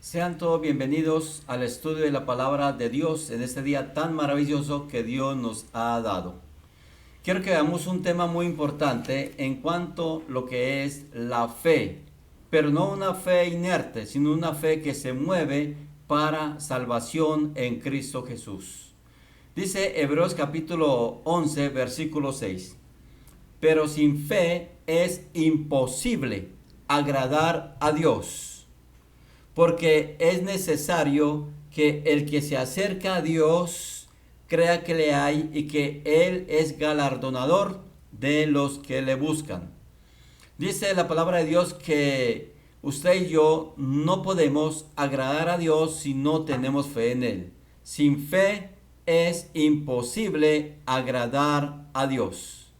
Sean todos bienvenidos al estudio de la palabra de Dios en este día tan maravilloso que Dios nos ha dado. Quiero que veamos un tema muy importante en cuanto a lo que es la fe, pero no una fe inerte, sino una fe que se mueve para salvación en Cristo Jesús. Dice Hebreos capítulo 11, versículo 6. Pero sin fe es imposible agradar a Dios, porque es necesario que el que se acerca a Dios crea que le hay y que Él es galardonador de los que le buscan. Dice la palabra de Dios que usted y yo no podemos agradar a Dios si no tenemos fe en Él. Sin fe es imposible agradar a Dios.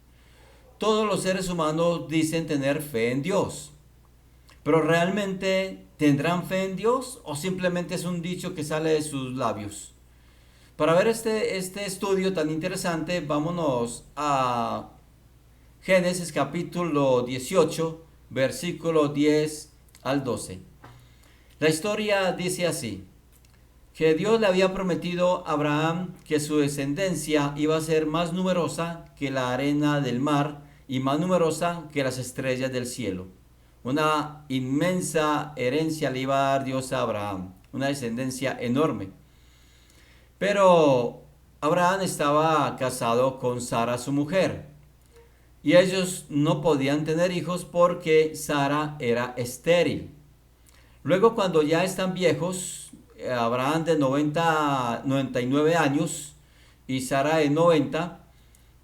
Todos los seres humanos dicen tener fe en Dios. Pero ¿realmente tendrán fe en Dios o simplemente es un dicho que sale de sus labios? Para ver este estudio tan interesante, vámonos a Génesis capítulo 18, versículo 10 al 12. La historia dice así: que Dios le había prometido a Abraham que su descendencia iba a ser más numerosa que la arena del mar y más numerosa que las estrellas del cielo. Una inmensa herencia le iba a dar Dios a Abraham, una descendencia enorme. Pero Abraham estaba casado con Sara, su mujer, y ellos no podían tener hijos porque Sara era estéril. Luego, cuando ya están viejos, Abraham de 99 años y Sara de 90,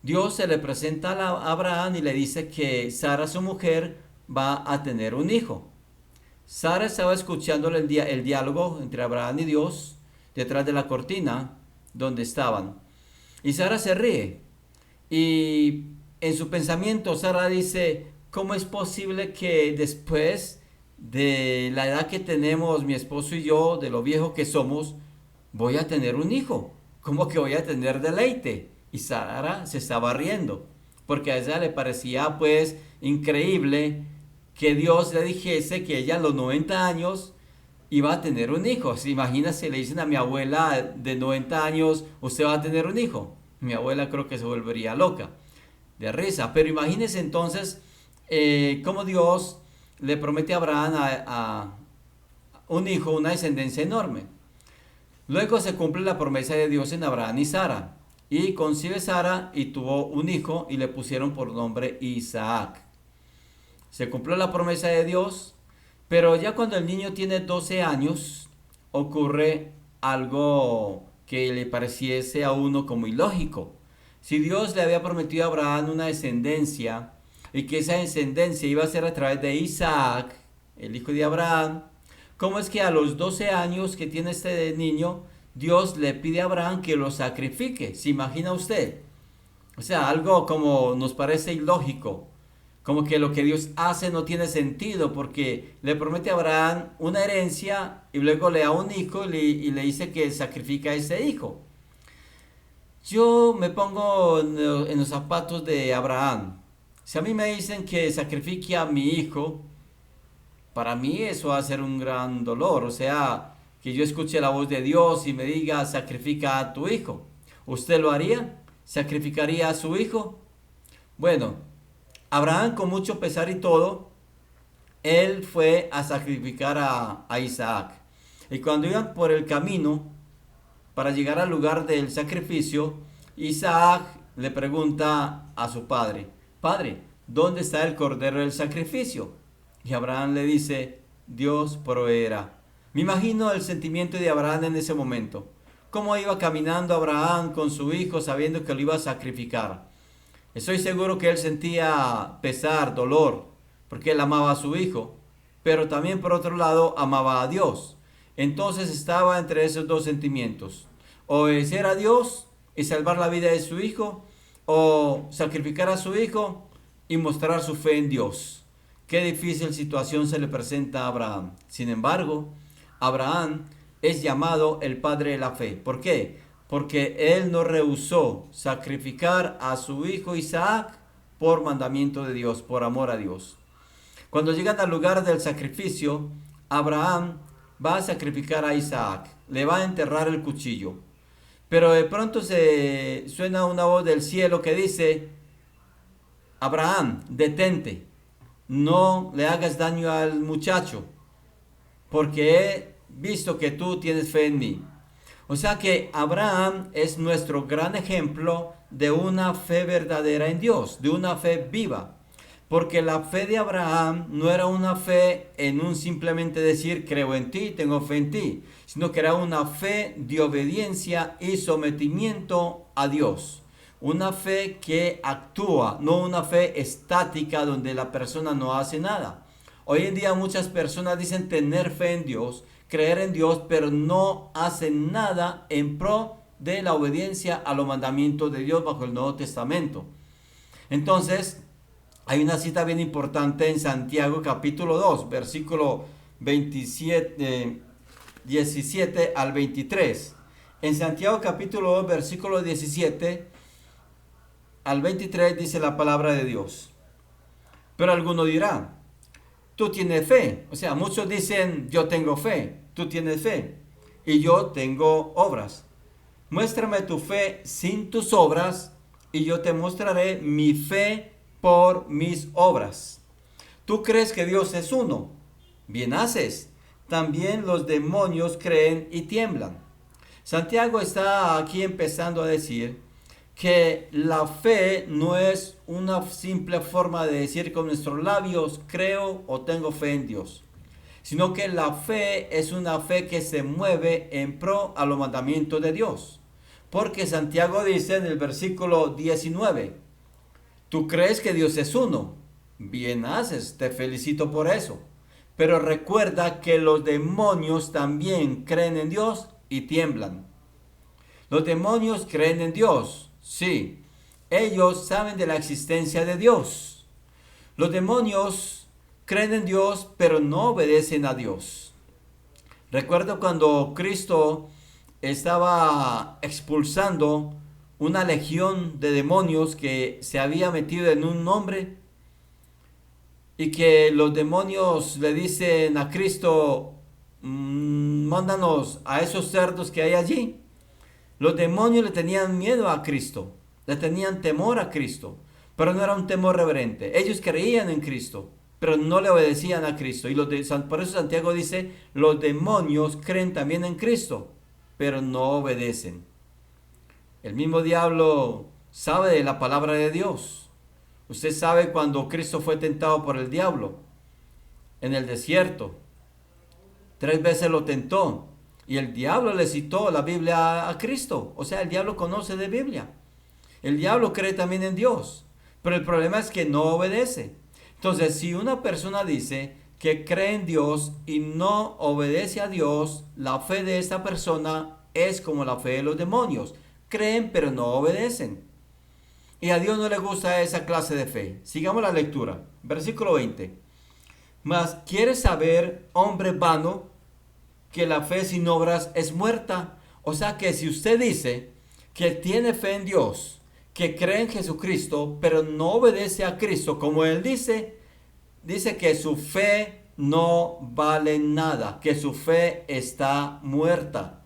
Dios se le presenta a Abraham y le dice que Sara, su mujer, va a tener un hijo. Sara estaba escuchando el diálogo entre Abraham y Dios detrás de la cortina donde estaban. Y Sara se ríe. Y en su pensamiento Sara dice: ¿cómo es posible que después de la edad que tenemos mi esposo y yo, de lo viejo que somos, voy a tener un hijo? ¿Cómo que voy a tener deleite? Y Sara se estaba riendo, porque a ella le parecía pues increíble que Dios le dijese que ella a los 90 años iba a tener un hijo. ¿Se imagina si le dicen a mi abuela de 90 años, usted va a tener un hijo? Mi abuela creo que se volvería loca de risa. Pero imagínese entonces cómo Dios le promete a Abraham a un hijo, una descendencia enorme. Luego se cumple la promesa de Dios en Abraham y Sara. Y concibe Sara y tuvo un hijo y le pusieron por nombre Isaac. Se cumplió la promesa de Dios, pero ya cuando el niño tiene 12 años, ocurre algo que le pareciese a uno como ilógico. Si Dios le había prometido a Abraham una descendencia y que esa descendencia iba a ser a través de Isaac, el hijo de Abraham, ¿cómo es que a los 12 años que tiene este niño, Dios le pide a Abraham que lo sacrifique? ¿Se imagina usted? O sea, algo como nos parece ilógico. Como que lo que Dios hace no tiene sentido, porque le promete a Abraham una herencia y luego le da un hijo y le dice que sacrifica a ese hijo. Yo me pongo en los zapatos de Abraham. Si a mí me dicen que sacrifique a mi hijo, para mí eso va a ser un gran dolor. O sea, que yo escuche la voz de Dios y me diga: sacrifica a tu hijo. ¿Usted lo haría? ¿Sacrificaría a su hijo? Bueno, Abraham, con mucho pesar y todo, él fue a sacrificar a Isaac. Y cuando iban por el camino para llegar al lugar del sacrificio, Isaac le pregunta a su padre: Padre, ¿dónde está el cordero del sacrificio? Y Abraham le dice: Dios proveerá. Me imagino el sentimiento de Abraham en ese momento. Cómo iba caminando Abraham con su hijo sabiendo que lo iba a sacrificar. Estoy seguro que él sentía pesar, dolor, porque él amaba a su hijo, pero también por otro lado amaba a Dios. Entonces estaba entre esos dos sentimientos: obedecer a Dios y salvar la vida de su hijo, o sacrificar a su hijo y mostrar su fe en Dios. Qué difícil situación se le presenta a Abraham. Sin embargo, Abraham es llamado el padre de la fe. ¿Por qué? Porque él no rehusó sacrificar a su hijo Isaac por mandamiento de Dios, por amor a Dios. Cuando llegan al lugar del sacrificio, Abraham va a sacrificar a Isaac, le va a enterrar el cuchillo. Pero de pronto se suena una voz del cielo que dice: Abraham, detente, no le hagas daño al muchacho, porque he visto que tú tienes fe en mí. O sea que Abraham es nuestro gran ejemplo de una fe verdadera en Dios, de una fe viva. Porque la fe de Abraham no era una fe en un simplemente decir creo en ti, tengo fe en ti, sino que era una fe de obediencia y sometimiento a Dios. Una fe que actúa, no una fe estática donde la persona no hace nada. Hoy en día muchas personas dicen tener fe en Dios, creer en Dios, pero no hacen nada en pro de la obediencia a los mandamientos de Dios bajo el Nuevo Testamento. Entonces, hay una cita bien importante en Santiago capítulo 2, versículo 17 al 23. En Santiago capítulo 2, versículo 17 al 23 dice la palabra de Dios. Pero alguno dirá: tú tienes fe. O sea, muchos dicen: yo tengo fe, tú tienes fe, y yo tengo obras. Muéstrame tu fe sin tus obras, y yo te mostraré mi fe por mis obras. ¿Tú crees que Dios es uno? Bien haces. También los demonios creen y tiemblan. Santiago está aquí empezando a decir que la fe no es una simple forma de decir con nuestros labios creo o tengo fe en Dios, sino que la fe es una fe que se mueve en pro a los mandamientos de Dios. Porque Santiago dice en el versículo 19: tú crees que Dios es uno. Bien haces, te felicito por eso. Pero recuerda que los demonios también creen en Dios y tiemblan. Los demonios creen en Dios, sí. Ellos saben de la existencia de Dios. Los demonios creen en Dios, pero no obedecen a Dios. Recuerdo cuando Cristo estaba expulsando una legión de demonios que se había metido en un hombre, y que los demonios le dicen a Cristo: mándanos a esos cerdos que hay allí. Los demonios le tenían miedo a Cristo, le tenían temor a Cristo, pero no era un temor reverente. Ellos creían en Cristo, pero no le obedecían a Cristo. Y por eso Santiago dice: los demonios creen también en Cristo, pero no obedecen. El mismo diablo sabe de la palabra de Dios. Usted sabe cuando Cristo fue tentado por el diablo en el desierto. 3 veces lo tentó y el diablo le citó la Biblia a Cristo. O sea, el diablo conoce de Biblia. El diablo cree también en Dios, pero el problema es que no obedece. Entonces, si una persona dice que cree en Dios y no obedece a Dios, la fe de esta persona es como la fe de los demonios. Creen pero no obedecen. Y a Dios no le gusta esa clase de fe. Sigamos la lectura. Versículo 20. Mas ¿quieres saber, hombre vano, que la fe sin obras es muerta? O sea que si usted dice que tiene fe en Dios, que cree en Jesucristo, pero no obedece a Cristo, como él dice que su fe no vale nada, que su fe está muerta.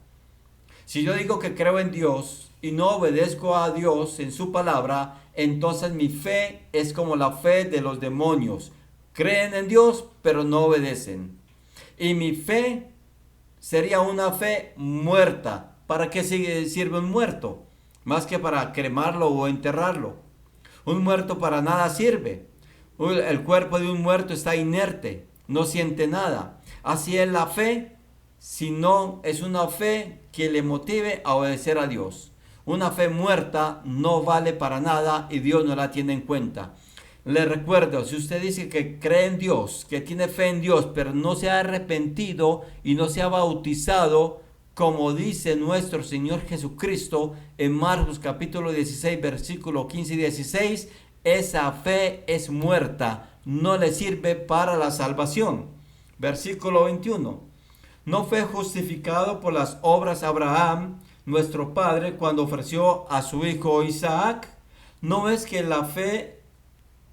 Si yo digo que creo en Dios y no obedezco a Dios en su palabra, entonces mi fe es como la fe de los demonios. Creen en Dios, pero no obedecen. Y mi fe sería una fe muerta. ¿Para qué sirve un muerto? Más que para cremarlo o enterrarlo. Un muerto para nada sirve. El cuerpo de un muerto está inerte, no siente nada. Así es la fe, si no es una fe que le motive a obedecer a Dios. Una fe muerta no vale para nada y Dios no la tiene en cuenta. Le recuerdo, si usted dice que cree en Dios, que tiene fe en Dios, pero no se ha arrepentido y no se ha bautizado, como dice nuestro Señor Jesucristo en Marcos capítulo 16, versículo 15 y 16, esa fe es muerta, no le sirve para la salvación. Versículo 21. No fue justificado por las obras Abraham, nuestro padre, cuando ofreció a su hijo Isaac. ¿No es que la fe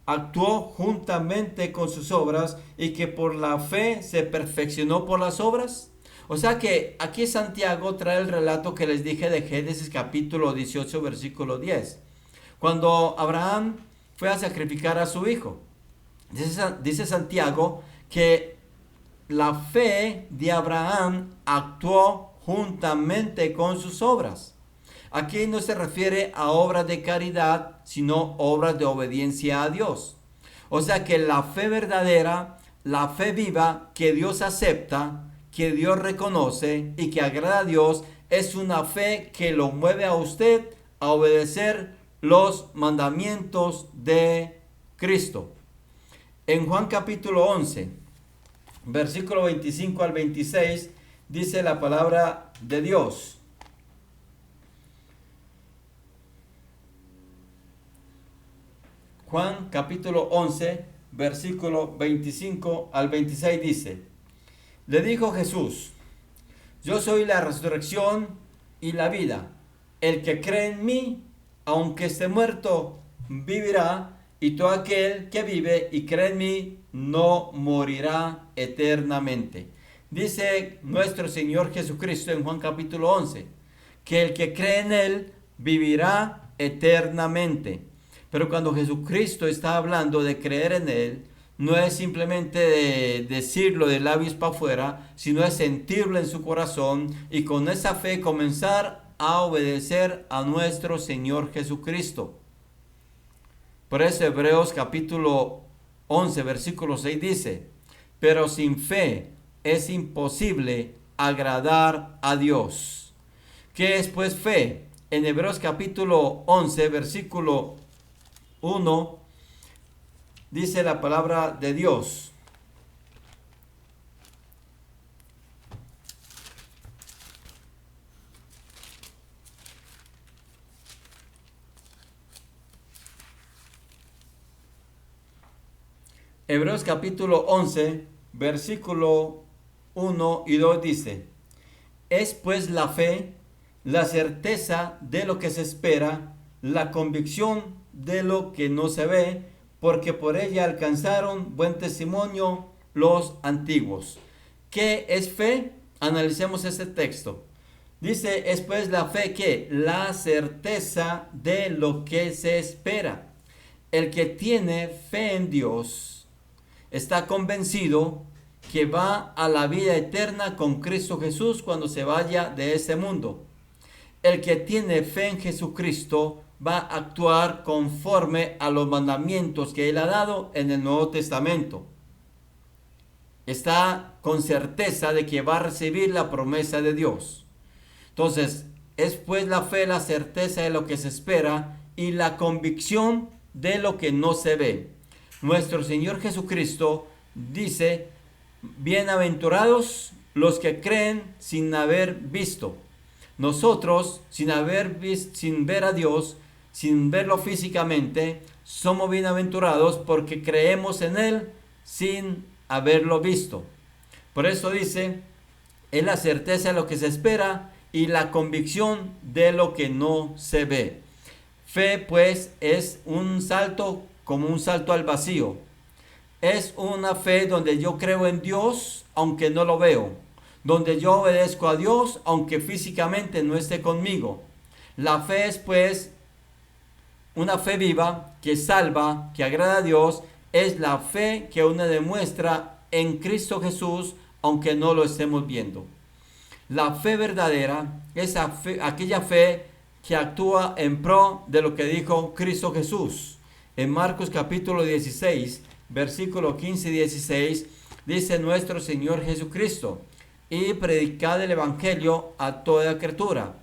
actuó juntamente con sus obras y que por la fe se perfeccionó por las obras? O sea que aquí Santiago trae el relato que les dije de Génesis capítulo 18, versículo 10. Cuando Abraham fue a sacrificar a su hijo. Dice Santiago que la fe de Abraham actuó juntamente con sus obras. Aquí no se refiere a obras de caridad, sino obras de obediencia a Dios. O sea que la fe verdadera, la fe viva que Dios acepta, que Dios reconoce y que agrada a Dios, es una fe que lo mueve a usted a obedecer los mandamientos de Cristo. En Juan capítulo 11, versículo 25 al 26, dice la palabra de Dios. Juan capítulo 11, versículo 25 al 26 dice: Le dijo Jesús: Yo soy la resurrección y la vida. El que cree en mí, aunque esté muerto, vivirá, y todo aquel que vive y cree en mí no morirá eternamente. Dice nuestro Señor Jesucristo en Juan capítulo 11, que el que cree en Él vivirá eternamente. Pero cuando Jesucristo está hablando de creer en Él, no es simplemente de decirlo de labios para afuera, sino es sentirlo en su corazón y con esa fe comenzar a obedecer a nuestro Señor Jesucristo. Por eso Hebreos capítulo 11, versículo 6 dice: Pero sin fe es imposible agradar a Dios. ¿Qué es pues fe? En Hebreos capítulo 11, versículo 1, dice la palabra de Dios: Hebreos capítulo 11, versículo 1 y 2 dice: Es pues la fe, la certeza de lo que se espera, la convicción de lo que no se ve, porque por ella alcanzaron buen testimonio los antiguos. ¿Qué es fe? Analicemos este texto. Dice: es pues la fe que la certeza de lo que se espera. El que tiene fe en Dios está convencido que va a la vida eterna con Cristo Jesús cuando se vaya de este mundo. El que tiene fe en Jesucristo va a actuar conforme a los mandamientos que Él ha dado en el Nuevo Testamento. Está con certeza de que va a recibir la promesa de Dios. Entonces, es pues la fe, la certeza de lo que se espera y la convicción de lo que no se ve. Nuestro Señor Jesucristo dice: bienaventurados los que creen sin haber visto. Nosotros, sin ver a Dios, sin verlo físicamente, somos bienaventurados porque creemos en Él sin haberlo visto. Por eso dice: es la certeza de lo que se espera y la convicción de lo que no se ve. Fe, pues, es un salto, como un salto al vacío. Es una fe donde yo creo en Dios aunque no lo veo, donde yo obedezco a Dios aunque físicamente no esté conmigo. La fe es pues una fe viva que salva, que agrada a Dios. Es la fe que uno demuestra en Cristo Jesús aunque no lo estemos viendo. La fe verdadera es aquella fe que actúa en pro de lo que dijo Cristo Jesús. En Marcos capítulo 16, versículo 15 y 16, dice nuestro Señor Jesucristo: y predicad el evangelio a toda criatura,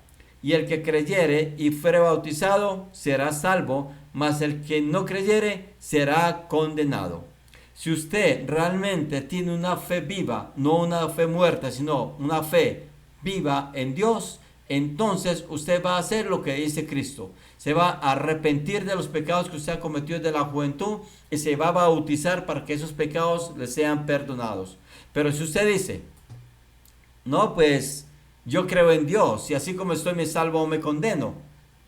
y el que creyere y fuere bautizado será salvo, mas el que no creyere será condenado. Si usted realmente tiene una fe viva, no una fe muerta, sino una fe viva en Dios, entonces usted va a hacer lo que dice Cristo. Se va a arrepentir de los pecados que usted ha cometido desde la juventud y se va a bautizar para que esos pecados le sean perdonados. Pero si usted dice: no, pues yo creo en Dios y así como estoy me salvo o me condeno,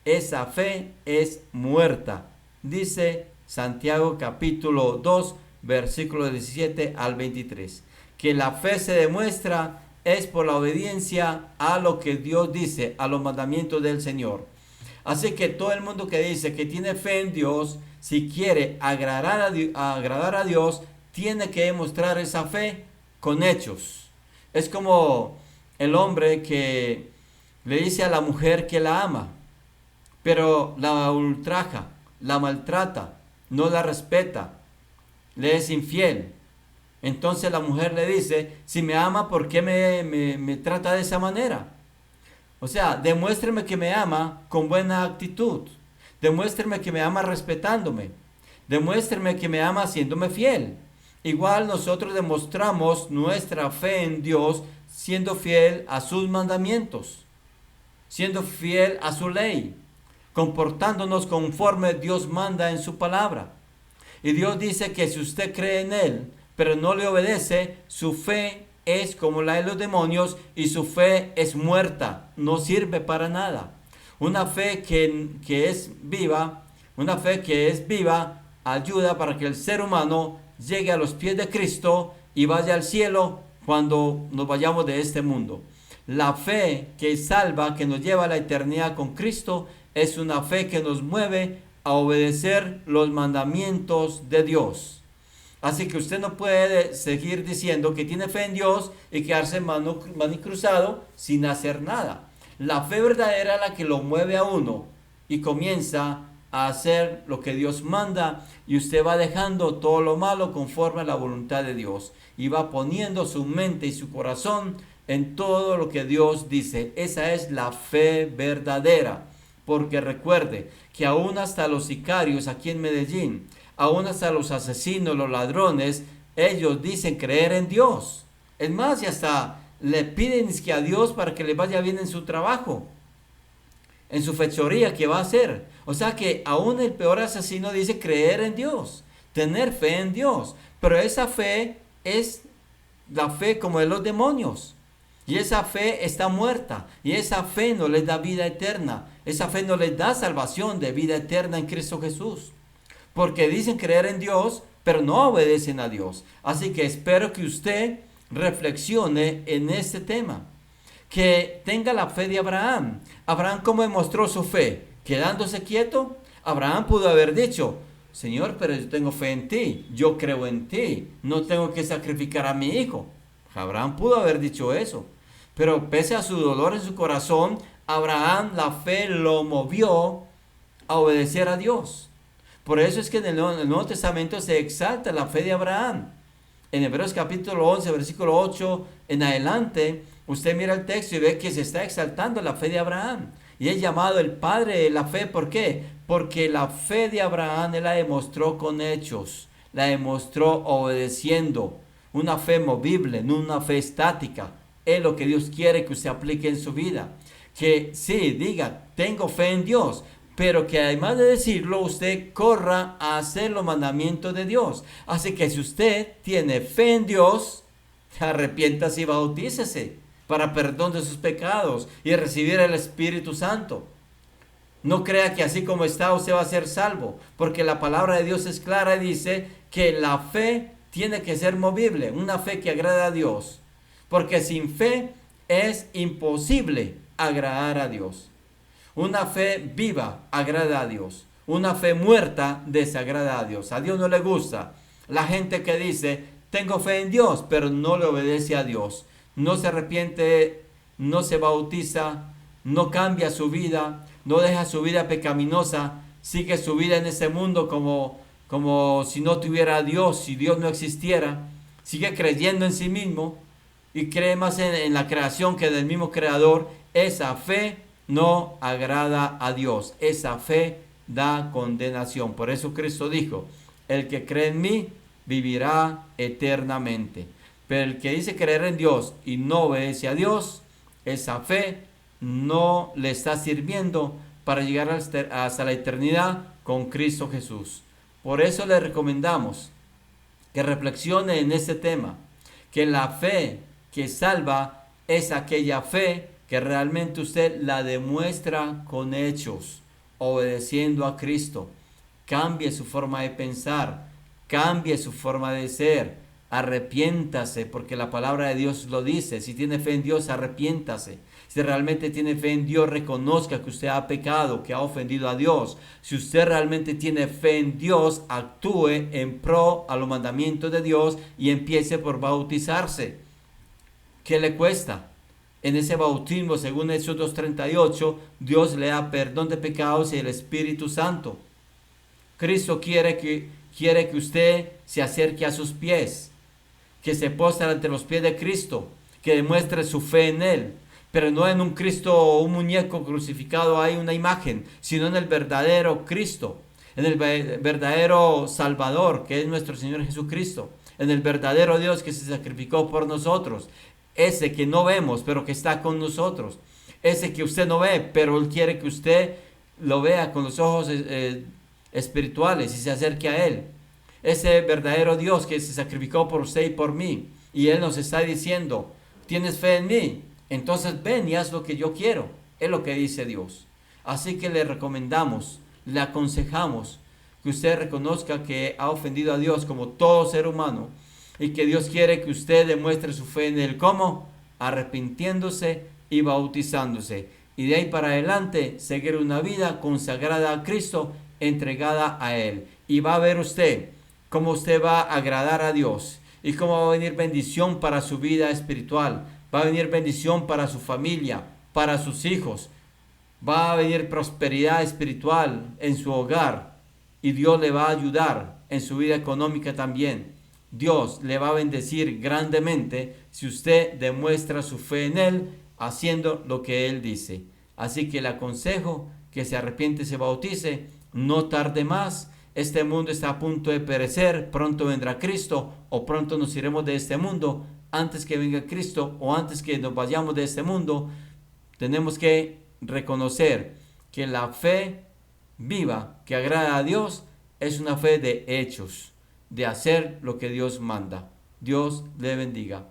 esa fe es muerta. Dice Santiago capítulo 2, versículo 17 al 23, que la fe se demuestra es por la obediencia a lo que Dios dice, a los mandamientos del Señor. Así que todo el mundo que dice que tiene fe en Dios, si quiere agradar a Dios, tiene que demostrar esa fe con hechos. Es como el hombre que le dice a la mujer que la ama, pero la ultraja, la maltrata, no la respeta, le es infiel. Entonces la mujer le dice, si me ama, ¿por qué me trata de esa manera? O sea, demuéstreme que me ama con buena actitud. Demuéstreme que me ama respetándome. Demuéstreme que me ama haciéndome fiel. Igual nosotros demostramos nuestra fe en Dios siendo fiel a sus mandamientos, siendo fiel a su ley, comportándonos conforme Dios manda en su palabra. Y Dios dice que si usted cree en Él, pero no le obedece, su fe es como la de los demonios y su fe es muerta, no sirve para nada. Una fe que es viva, ayuda para que el ser humano llegue a los pies de Cristo y vaya al cielo cuando nos vayamos de este mundo. La fe que salva, que nos lleva a la eternidad con Cristo, es una fe que nos mueve a obedecer los mandamientos de Dios. Así que usted no puede seguir diciendo que tiene fe en Dios y quedarse mano y cruzado sin hacer nada. La fe verdadera es la que lo mueve a uno y comienza a hacer lo que Dios manda, y usted va dejando todo lo malo conforme a la voluntad de Dios y va poniendo su mente y su corazón en todo lo que Dios dice. Esa es la fe verdadera, porque recuerde que aún hasta los sicarios aquí en Medellín, aún hasta los asesinos, los ladrones, ellos dicen creer en Dios. Es más, y hasta le piden que a Dios para que les vaya bien en su trabajo, en su fechoría que va a hacer. O sea que aún el peor asesino dice creer en Dios, tener fe en Dios. Pero esa fe es la fe como de los demonios. Y esa fe está muerta. Y esa fe no les da vida eterna. Esa fe no les da salvación de vida eterna en Cristo Jesús. Porque dicen creer en Dios, pero no obedecen a Dios. Así que espero que usted reflexione en este tema. Que tenga la fe de Abraham. Abraham, ¿cómo demostró su fe? Quedándose quieto. Abraham pudo haber dicho, Señor, pero yo tengo fe en ti, yo creo en ti, no tengo que sacrificar a mi hijo. Abraham pudo haber dicho eso. Pero pese a su dolor en su corazón, Abraham, la fe lo movió a obedecer a Dios. Por eso es que en el Nuevo Testamento se exalta la fe de Abraham. En Hebreos capítulo 11, versículo 8 en adelante, usted mira el texto y ve que se está exaltando la fe de Abraham. Y es llamado el padre de la fe. ¿Por qué? Porque la fe de Abraham él la demostró con hechos. La demostró obedeciendo. Una fe movible, no una fe estática. Es lo que Dios quiere que usted aplique en su vida. Que sí, diga, tengo fe en Dios, pero que además de decirlo, usted corra a hacer los mandamientos de Dios. Así que si usted tiene fe en Dios, arrepiéntase y bautícese para perdón de sus pecados y recibir el Espíritu Santo. No crea que así como está usted va a ser salvo, porque la palabra de Dios es clara y dice que la fe tiene que ser movible, una fe que agrada a Dios, porque sin fe es imposible agradar a Dios. Una fe viva agrada a Dios, una fe muerta desagrada a Dios. A Dios no le gusta la gente que dice, tengo fe en Dios, pero no le obedece a Dios. No se arrepiente, no se bautiza, no cambia su vida, no deja su vida pecaminosa, sigue su vida en ese mundo como si no tuviera a Dios, si Dios no existiera. Sigue creyendo en sí mismo y cree más en la creación que en el mismo creador. Esa fe no agrada a Dios. Esa fe da condenación. Por eso Cristo dijo, el que cree en mí vivirá eternamente. Pero el que dice creer en Dios y no obedece a Dios, esa fe no le está sirviendo para llegar hasta la eternidad con Cristo Jesús. Por eso le recomendamos que reflexione en este tema, que la fe que salva es aquella fe que realmente usted la demuestra con hechos, obedeciendo a Cristo. Cambie su forma de pensar, cambie su forma de ser, Arrepiéntase, porque la palabra de Dios lo dice. Si tiene fe en Dios, arrepiéntase. Si realmente tiene fe en Dios, reconozca que usted ha pecado, que ha ofendido a Dios. Si usted realmente tiene fe en Dios, actúe en pro a los mandamientos de Dios y empiece por bautizarse. ¿Qué le cuesta? En ese bautismo, según Hechos 2:38, Dios le da perdón de pecados y el Espíritu Santo. Cristo quiere que usted se acerque a sus pies, que se postre ante los pies de Cristo, que demuestre su fe en Él, pero no en un Cristo o un muñeco crucificado, hay una imagen, sino en el verdadero Cristo, en el verdadero Salvador, que es nuestro Señor Jesucristo, en el verdadero Dios que se sacrificó por nosotros, ese que no vemos, pero que está con nosotros, ese que usted no ve, pero Él quiere que usted lo vea con los ojos espirituales y se acerque a Él. Ese verdadero Dios que se sacrificó por usted y por mí. Y Él nos está diciendo, ¿tienes fe en mí? Entonces ven y haz lo que yo quiero. Es lo que dice Dios. Así que le recomendamos, le aconsejamos que usted reconozca que ha ofendido a Dios como todo ser humano y que Dios quiere que usted demuestre su fe en Él. ¿Cómo? Arrepintiéndose y bautizándose. Y de ahí para adelante seguir una vida consagrada a Cristo, entregada a Él. Y va a ver usted cómo usted va a agradar a Dios y cómo va a venir bendición para su vida espiritual, va a venir bendición para su familia, para sus hijos, va a venir prosperidad espiritual en su hogar y Dios le va a ayudar en su vida económica también. Dios le va a bendecir grandemente si usted demuestra su fe en Él haciendo lo que Él dice. Así que le aconsejo que se arrepiente y se bautice, no tarde más. Este mundo está a punto de perecer, pronto vendrá Cristo o pronto nos iremos de este mundo. Antes que venga Cristo o antes que nos vayamos de este mundo, tenemos que reconocer que la fe viva que agrada a Dios es una fe de hechos, de hacer lo que Dios manda. Dios le bendiga.